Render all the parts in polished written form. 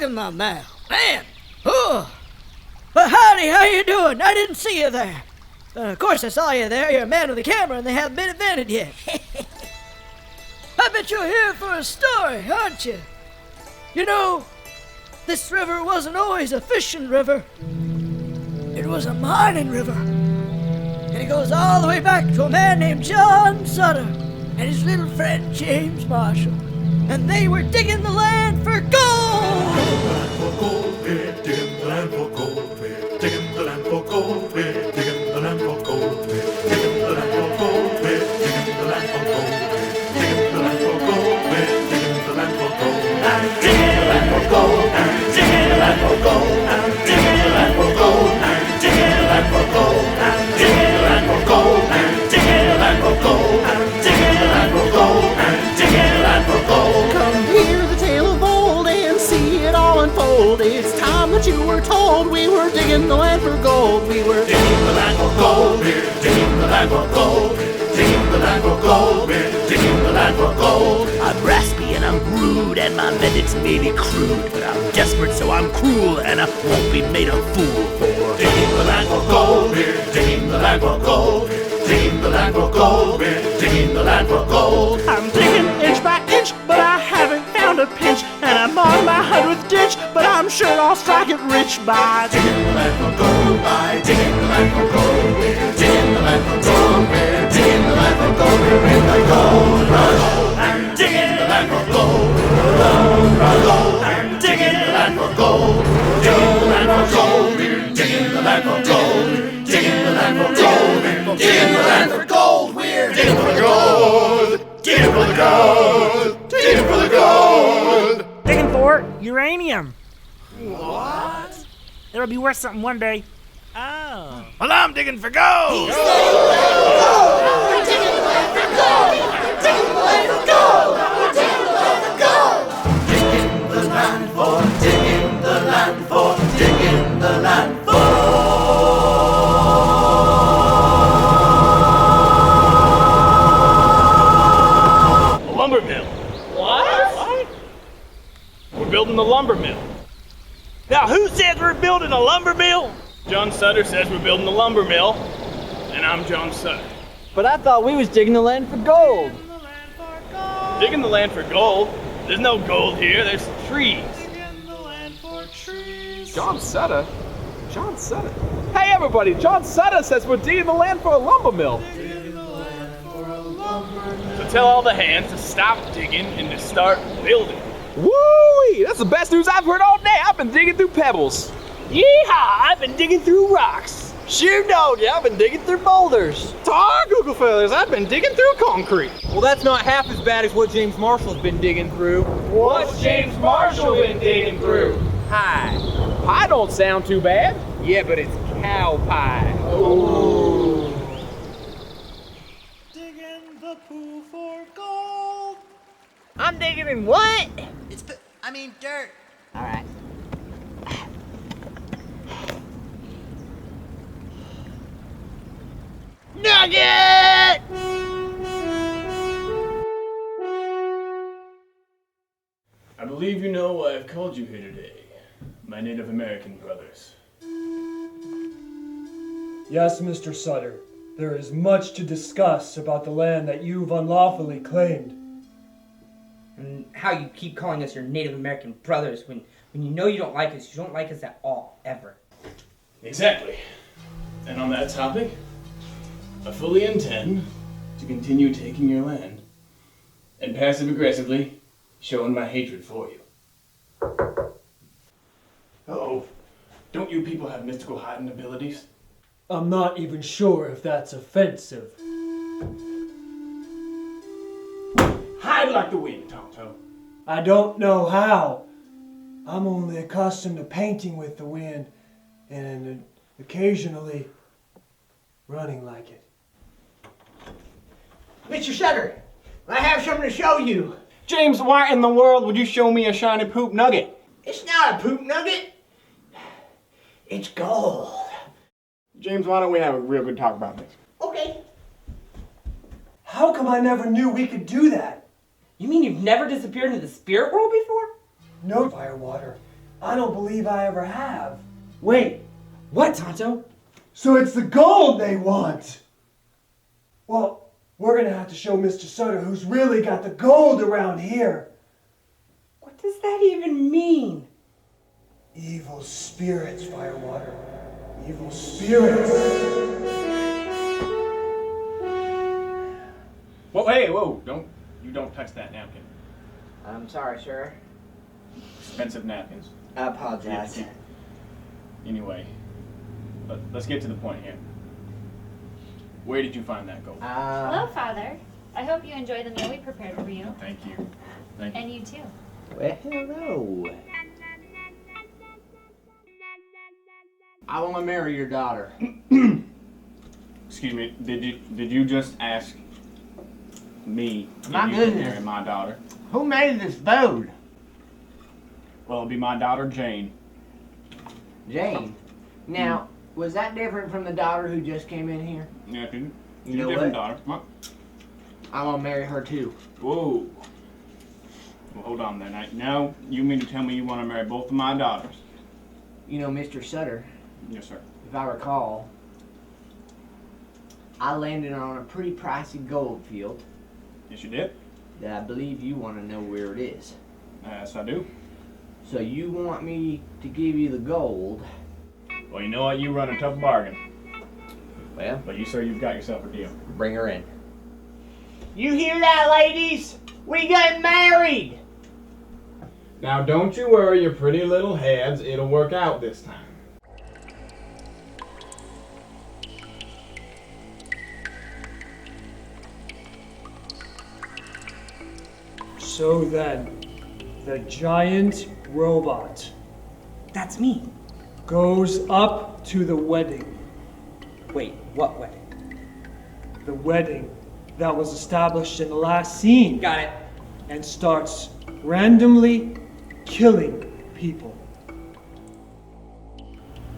in my mouth. Man! Oh! But howdy, how you doing? I didn't see you there. Of course I saw you there. You're a man with a camera and they haven't been invented yet. I bet you're here for a story, aren't you? You know, this river wasn't always a fishing river. It was a mining river. And it goes all the way back to a man named John Sutter and his little friend James Marshall. And they were digging the land for gold! Digging the land for gold, we're digging the land for gold, we're digging the land for gold, we're digging the land for gold, we're digging the land for gold, we're digging the land for gold, we're digging the land for gold, I'm digging the land for gold, I'm digging the land for gold, I'm digging the land for gold, I'm digging the land for gold, I'm digging the land for gold, I'm digging the land for gold, I'm digging the land for gold, I'm digging the land for gold. Come hear the tale of old and see it all unfold. It's time that you were told we were digging the land for gold. We were digging the land for gold, we're digging the land for gold, digging the land for gold, we're digging the land for gold. I'm raspy and I'm rude and my methods may be crude, but I'm desperate so I'm cruel and I won't be made a fool for digging the land for gold, we're digging the land for gold, digging the land for gold, we're digging the land for gold. I'm digging inch by inch, but I haven't found a pinch, and I'm on my 100th ditch, but I'm sure I'll strike it rich by digging the land for gold, by digging the land for gold, we're digging the land for gold, we're digging the land for gold, we're in the gold rush. I'm digging the land for gold, gold rush. I'm digging the land for gold, digging the land for gold, we're digging the land for gold, digging the land for gold, we're digging the land for gold, we're digging for the gold, digging for the gold, digging for the gold. Digging for uranium. What? It'll be worth something one day. Oh. Well, I'm digging for gold. We're digging the land for gold. We're digging the land for gold. We're digging the land for gold. Digging the land for, digging the land for, digging the land for. A lumber mill. What? We're building the lumber mill. Now, who says we're building a lumber mill? John Sutter says we're building the lumber mill, and I'm John Sutter. But I thought we was digging the land for gold. Digging the land for gold? There's no gold here, there's trees. John Sutter? John Sutter? Hey everybody, John Sutter says we're digging the land for a lumber mill. So tell all the hands to stop digging and to start building. Woo-wee! That's the best news I've heard all day. I've been digging through pebbles. Yeehaw! I've been digging through rocks. Shoot dog, yeah, I've been digging through boulders. Tar Google fellas, I've been digging through concrete. Well, that's not half as bad as what James Marshall's been digging through. What's James Marshall been digging through? Pie. Pie don't sound too bad. Yeah, but it's cow pie. Ooh. digging the poo for gold. I'm digging in what? Dirt. All right. Nugget! I believe you know why I've called you here today, my Native American brothers. Yes, Mr. Sutter. There is much to discuss about the land that you've unlawfully claimed. And how you keep calling us your Native American brothers when you know you don't like us at all, ever. Exactly. And on that topic, I fully intend to continue taking your land and passive-aggressively showing my hatred for you. Uh-oh. Don't you people have mystical hiding abilities? I'm not even sure if that's offensive. Hide like the wind, Tonto. I don't know how. I'm only accustomed to painting with the wind and occasionally running like it. Mr. Sutter, I have something to show you. James, why in the world would you show me a shiny poop nugget? It's not a poop nugget. It's gold. James, why don't we have a real good talk about this? Okay. How come I never knew we could do that? You mean you've never disappeared into the spirit world before? No, Firewater. I don't believe I ever have. Wait, what, Tonto? So it's the gold they want! Well, we're gonna have to show Mr. Sutter who's really got the gold around here. What does that even mean? Evil spirits, Firewater. Evil spirits. Whoa, hey, whoa, you don't touch that napkin. I'm sorry, sir. Expensive napkins. I apologize. Anyway, let's get to the point here. Where did you find that gold? Hello, Father. I hope you enjoy the meal we prepared for you. Thank you. Thank you. And you too. Well, hello. I want to marry your daughter. Excuse me, did you just ask me if My you could goodness. marry my daughter? Who made this food? Well, it'll be my daughter, Jane. Jane. Now, was that different from the daughter who just came in here? Yeah, dude. You know different what? daughter. Come on. I want to marry her too. Whoa. Well, hold on then. Now, you mean to tell me you want to marry both of my daughters? You know, Mr. Sutter, Yes, sir. if I recall, I landed on a pretty pricey gold field Yes, you did. that I believe you want to know where it is. Yes, I do. So you want me to give you the gold? Well, you know what? You run a tough bargain. Well, But you, sir, you've got yourself a deal. bring her in. You hear that, ladies? We got married! Now don't you worry your pretty little heads, it'll work out this time. So then, the giant robot That's me. goes up to the wedding. Wait, what wedding? The wedding that was established in the last scene. Got it. And starts randomly killing people.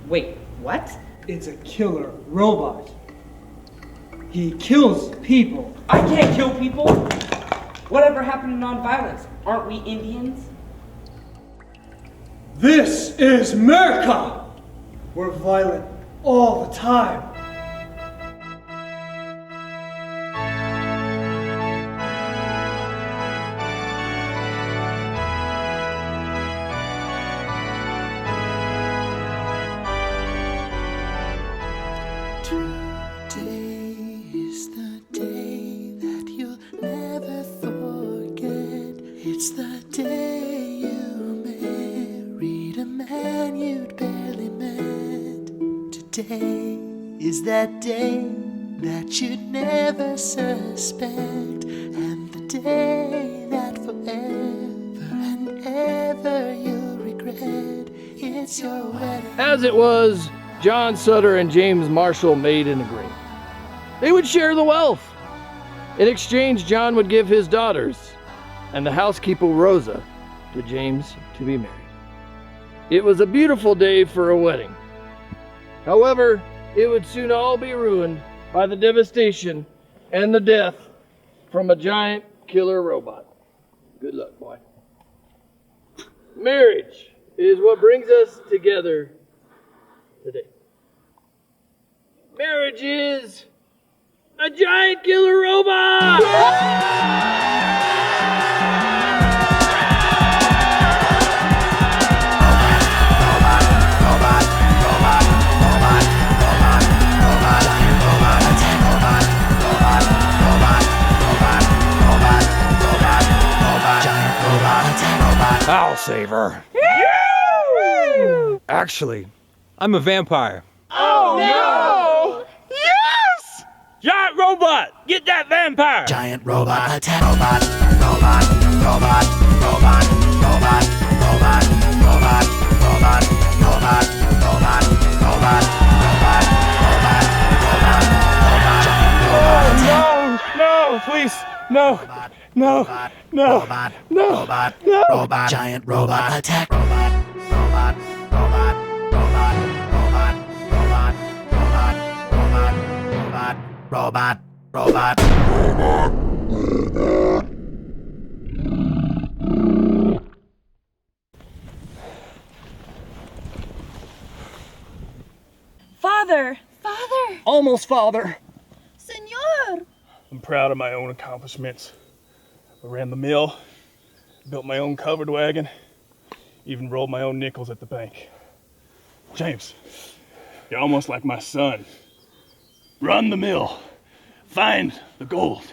Wait, what? It's a killer robot. He kills people. I can't kill people. Whatever happened to nonviolence? Aren't we Indians? This is America! We're violent all the time. Today is the day that you'll never forget. It's the day you married a man you'd barely met. Today is that day that you'd never suspect. And the day that forever and ever you'll regret. It's your wedding. As it was, John Sutter and James Marshall made an agreement. They would share the wealth. In exchange, John would give his daughters and the housekeeper Rosa to James to be married. It was a beautiful day for a wedding. However, it would soon all be ruined by the devastation and the death from a giant killer robot. Good luck, boy. Marriage is what brings us together today. Marriage is a giant killer robot! I'll save her. Actually, I'm a vampire. Oh no! Yes! Giant robot! Get that vampire! Giant robot attack. Robot, robot, robot, robot, robot, robot, robot, robot, robot, robot, robot, robot, robot, robot, robot, giant robot attack. No, please, no, no, no, Robot, no, robot, no. robot, giant robot attack. Robot, robot, robot, robot, robot, robot, robot, robot, robot, robot, robot. almost father. Senor! I'm proud of my own accomplishments. I ran the mill, built my own covered wagon, even rolled my own nickels at the bank. James, you're almost like my son. Run the mill. Find the gold.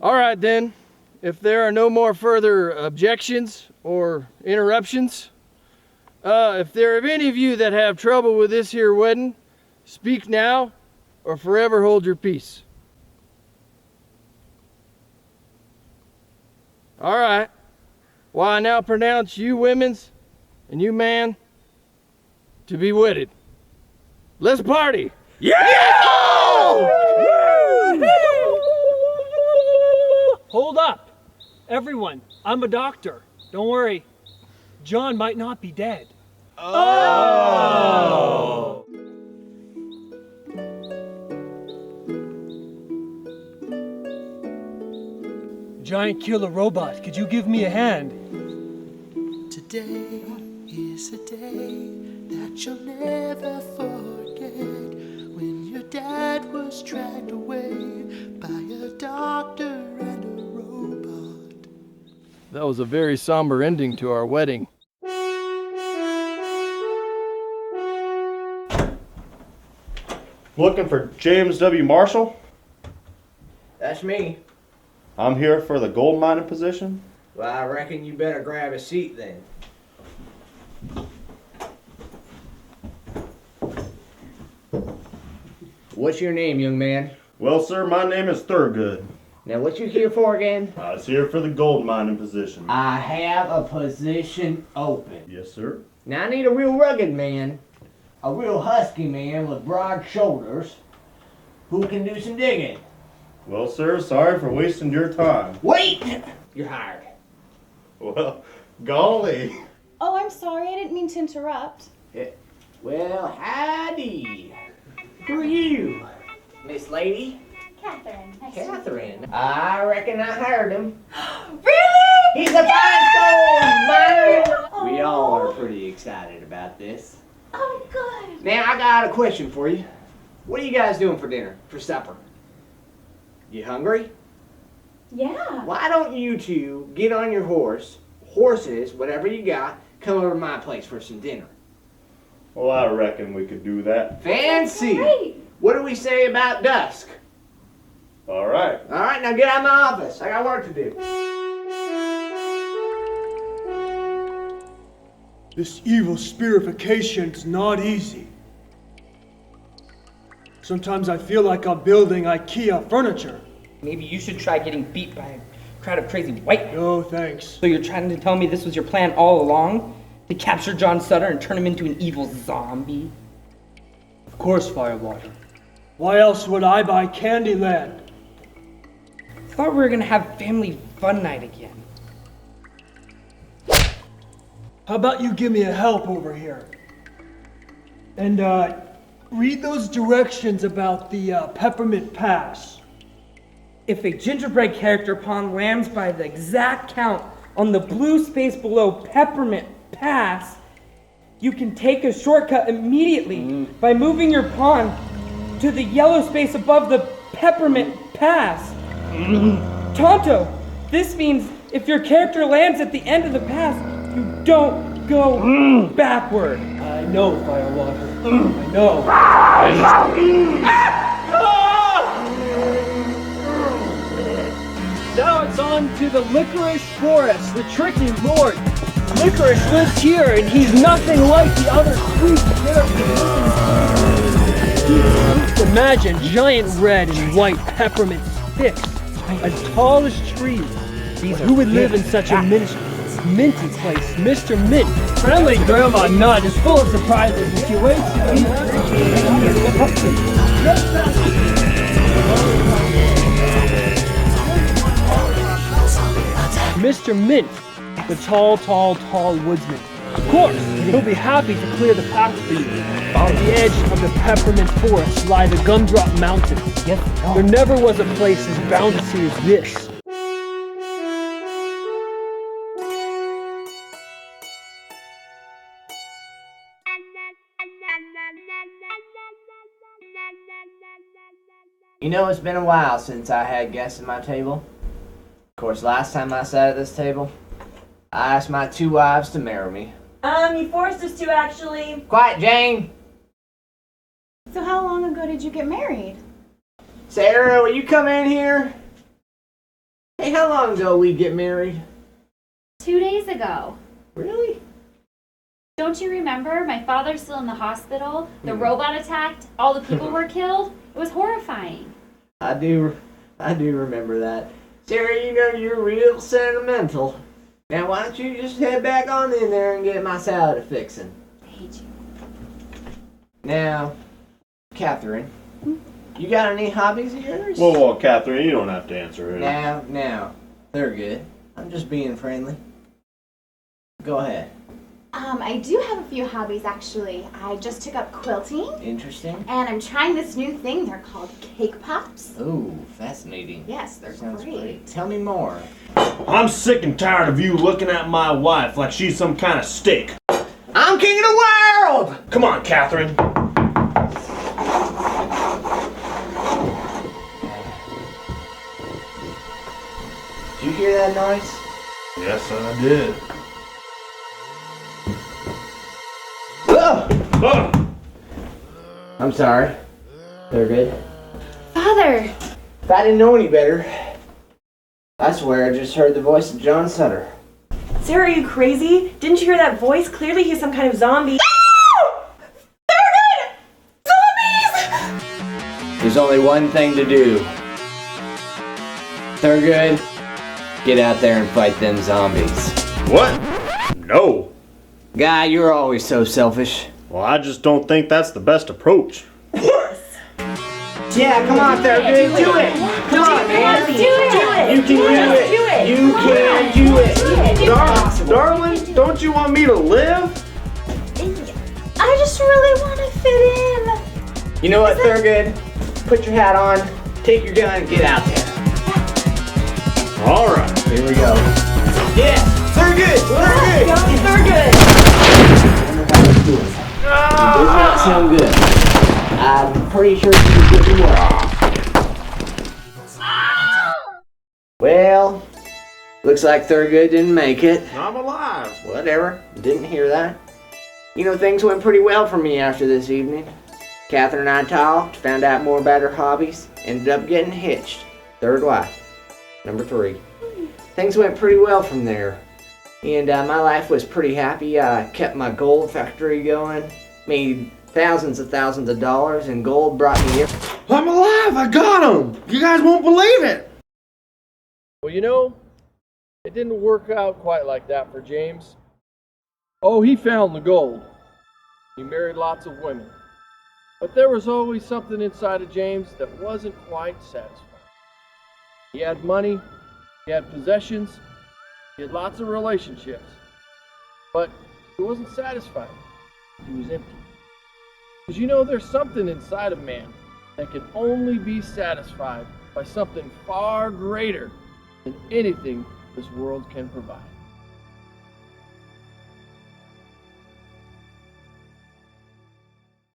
All right then, if there are no more further objections or interruptions, if there are any of you that have trouble with this here wedding, speak now or forever hold your peace. All right. Well, I now pronounce you women's and you man to be wedded. Let's party! Hold up. Everyone, I'm a doctor. Don't worry. John might not be dead. Oh! Giant killer robot, could you give me a hand? Today is a day that you'll never forget, when your dad was dragged away by a doctor and a robot. That was a very somber ending to our wedding. Looking for James W. Marshall? That's me. I'm here for the gold mining position. Well, I reckon you better grab a seat then. What's your name, young man? Well, sir, my name is Thurgood. Now, what you here for again? I was here for the gold mining position. I have a position open. Yes, sir. Now, I need a real rugged man, a real husky man with broad shoulders, who can do some digging. Well, sir, sorry for wasting your time. Wait! You're hired. Well, golly. Oh, I'm sorry. I didn't mean to interrupt. Well, howdy. Who are you? Miss Lady? Catherine. Nice Catherine. I reckon I hired him. Really? He's a fine gold miner. We all are pretty excited about this. Oh, good. Now, I got a question for you. What are you guys doing for dinner, for supper? You hungry? Yeah. Why don't you two get on your horses, whatever you got, come over to my place for some dinner? Well, I reckon we could do that. Fancy! Great. What do we say about dusk? All right. All right, now get out of my office. I got work to do. This evil spirification's not easy. Sometimes I feel like I'm building IKEA furniture. Maybe you should try getting beat by a crowd of crazy white men. No, thanks. So you're trying to tell me this was your plan all along? To capture John Sutter and turn him into an evil zombie? Of course, Firewater. Why else would I buy Candyland? I thought we were gonna have family fun night again. How about you give me a help over here? And, read those directions about the, Peppermint Pass. If a gingerbread character pawn lands by the exact count on the blue space below Peppermint Pass, you can take a shortcut immediately by moving your pawn to the yellow space above the Peppermint Pass. Tonto, this means if your character lands at the end of the pass, you don't go backward. I know, Firewater. I know. Now it's on to the Licorice Forest, the tricky lord. Licorice lives here, and he's nothing like the other sweet characters. Imagine giant red and white peppermint sticks, as tall as trees. Who would live in such a minty place? Mr. Mint, friendly Grandma Nut, is full of surprises, and she waits to eat. Mr. Mint, the tall woodsman. Of course, he'll be happy to clear the path for you. On the edge of the peppermint forest lie the Gumdrop Mountains. There never was a place as bountiful as this. You know, it's been a while since I had guests at my table. Of course, last time I sat at this table, I asked my 2 wives to marry me. You forced us to, actually. Quiet, Jane! So how long ago did you get married? Sarah, will you come in here? Hey, how long ago we get married? 2 days ago. Really? Don't you remember? My father's still in the hospital. The robot attacked. All the people were killed. It was horrifying. I do remember that. Sarah, you know you're real sentimental. Now, why don't you just head back on in there and get my salad a-fixin'? I hate you. Now, Catherine, you got any hobbies of yours? Whoa, Catherine, you don't have to answer it. Now, they're good. I'm just being friendly. Go ahead. I do have a few hobbies, actually. I just took up quilting. Interesting. And I'm trying this new thing. They're called cake pops. Ooh, fascinating. Yes, they're Sounds great. Tell me more. I'm sick and tired of you looking at my wife like she's some kind of steak. I'm king of the world! Come on, Catherine. Did you hear that noise? Yes, I did. I'm sorry. They're good. Father! If I didn't know any better, I swear I just heard the voice of John Sutter. Sarah, are you crazy? Didn't you hear that voice? Clearly he's some kind of zombie. There's only one thing to do. Thurgood, get out there and fight them zombies. What? No. Guy, you're always so selfish. Well, I just don't think that's the best approach. Yeah, come on, Thurgood, do it! Come on, man! Do it! You can do it! You can do it! Darling, don't you want me to live? I just really want to fit in. You know what, Thurgood? Put your hat on, take your gun, and get out there. Alright. Here we go. Yeah! Thurgood! Thurgood! Thurgood! It does not sound good. I'm pretty sure she's getting well, looks like Thurgood didn't make it. I'm alive. Whatever, didn't hear that. You know, things went pretty well for me after this evening. Catherine and I talked, found out more about her hobbies, ended up getting hitched. 3rd wife. Number 3. Things went pretty well from there. And my life was pretty happy. I kept my gold factory going, made thousands of dollars, and gold brought me here. I'm alive! I got him! You guys won't believe it! Well, you know, it didn't work out quite like that for James. Oh, he found the gold. He married lots of women. But there was always something inside of James that wasn't quite satisfied. He had money, he had possessions, he had lots of relationships. But he wasn't satisfied. He was empty. Because you know, there's something inside of man that can only be satisfied by something far greater than anything this world can provide.